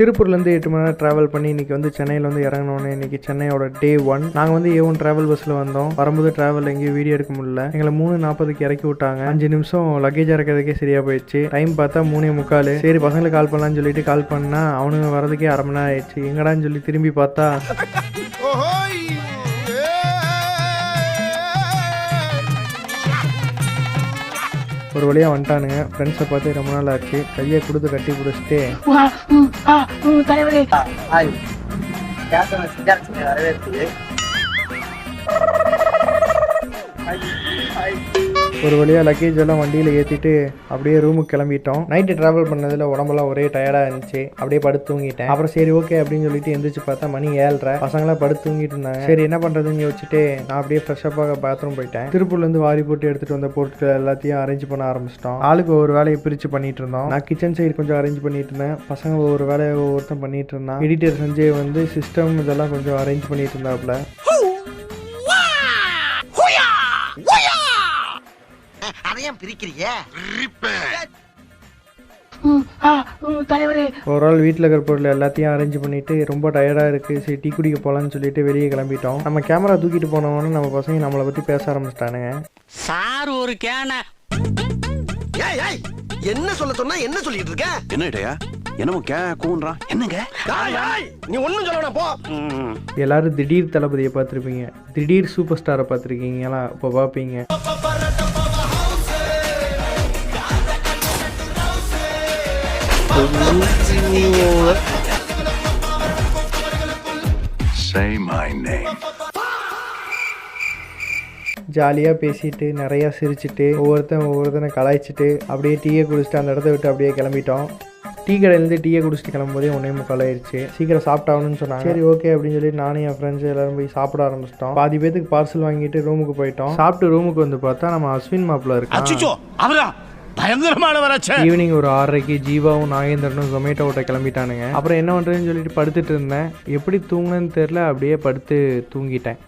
திருப்பூர்லேருந்து 8 மணி நேரம் ட்ராவல் பண்ணி இன்றைக்கி வந்து சென்னையில் வந்து இறங்கினோன்னே இன்றைக்கி சென்னையோட டே 1. நாங்கள் வந்து A1 ட்ராவல் பஸ்ஸில் வந்தோம். வரும்போது ட்ராவல் எங்கேயும் வீடியோ எடுக்க முடியல. எங்களை 3:40க்கு இறக்கி விட்டாங்க. 5 நிமிஷம் லக்கேஜ் இறக்கிறதுக்கே சரியாக போயிடுச்சு. டைம் பார்த்தா 3:45. சரி பசங்களுக்கு கால் பண்ணலான்னு சொல்லிட்டு கால் பண்ணால் அவனுங்க வரதுக்கே அரை மணி நேரம் ஆயிடுச்சு. எங்கடான்னு சொல்லி திரும்பி பார்த்தா ஒரு வழியாக வந்துட்டானுங்க. ஃப்ரெண்ட்ஸை பார்த்து ரொம்ப நாள் ஆச்சு. கையை கொடுத்து கட்டி பிடிச்சிட்டு ஒரு வழியாக லக்கேஜ் எல்லாம் வண்டியில் ஏற்றிட்டு அப்படியே ரூமுக்கு கிளம்பிட்டோம். நைட்டு ட்ராவல் பண்ணதில் உடம்பெல்லாம் ஒரே டயர்டாக இருந்துச்சு. அப்படியே படுத்து தூங்கிட்டேன். அப்புறம் சரி ஓகே அப்படின்னு சொல்லிட்டு எந்திரிச்சு பார்த்தா மணி 7:30. பசங்களாம் படுத்து தூங்கிட்டு இருந்தாங்க. சரி என்ன பண்ணுறதுன்னு யோசிச்சுட்டு நான் அப்படியே ஃப்ரெஷ்ஷப்பாக பாத்ரூம் போயிட்டேன். திருப்பூர்லேருந்து வாரி போட்டு எடுத்துகிட்டு வந்த பொருட்கள் எல்லாத்தையும் அரேஞ்ச் பண்ண ஆரம்பிச்சிட்டோம். ஆளுக்கு ஒவ்வொரு வேலையை பிரித்து பண்ணிட்டு இருந்தோம். நான் கிச்சன் சைடு கொஞ்சம் அரேஞ்ச் பண்ணிட்டு இருந்தேன். பசங்க ஒவ்வொரு வேலையை ஒவ்வொருத்தன் பண்ணிட்டு இருந்தான். எடிட்டர் சஞ்சய் வந்து சிஸ்டம் இதெல்லாம் கொஞ்சம் அரேஞ்ச் பண்ணிட்டு இருந்தாப்புல. ஒரு ஆள் வீட்டில் இருக்கிற பொருள் எல்லாத்தையும் அரேஞ்ச் பண்ணிட்டு ரொம்ப டயர்டாக இருக்குது, சரி டீ குடிக்க போகலான்னு சொல்லிட்டு வெளியே கிளம்பிட்டோம். நம்ம கேமரா தூக்கிட்டு போனோன்னு நம்ம பசங்க நம்மளை பற்றி பேச ஆரம்பிச்சிட்டானுங்க. சார் ஒரு கேன என்ன சொல்ல சொன்னா என்ன சொல்லிட்டு இருக்க? என்னடா என்னமோ கூன்றான் என்னங்க நீ ஒண்ணும் சொல்லணா போ. எல்லாரும் திடீர் தளபதியை பார்த்துருப்பீங்க, திடீர் சூப்பர் ஸ்டாரை பார்த்துருக்கீங்களா? இப்போ பார்ப்பீங்க. Say my name. ஜாலியாக பேசிட்டு நிறையா சிரிச்சுட்டு ஒவ்வொருத்தனை கலாய்ச்சிட்டு அப்படியே டீயை குடிச்சிட்டு அந்த இடத்த விட்டு அப்படியே கிளம்பிட்டோம். டீ கடையிலேருந்து டீயை குடிச்சிட்டு கிளம்பும்போதே 1:45 ஆயிடுச்சு. சீக்கிரம் சாப்பிட்டாகணும்னு சொன்னாங்க. சரி ஓகே அப்படின்னு சொல்லி நானும் என் ஃப்ரெண்ட்ஸ் எல்லாரும் போய் சாப்பிட ஆரம்பிச்சிட்டோம். பாதி பேத்துக்கு பார்சல் வாங்கிட்டு ரூமுக்கு போயிட்டோம். சாப்பிட்டு ரூமுக்கு வந்து பார்த்தா நம்ம அஸ்வின் மாப்பிள்ள இருக்கோம். ஈவினிங் ஒரு 6:30க்கு ஜீவாவும் நாகேந்திரனும் ஜொமேட்டோ ஓட்ட கிளம்பிட்டானுங்க. அப்புறம் என்ன பண்ணுறதுன்னு சொல்லிட்டு படுத்துட்டு இருந்தேன். எப்படி தூங்குனேன்னு தெரில, அப்படியே படுத்து தூங்கிட்டேன்.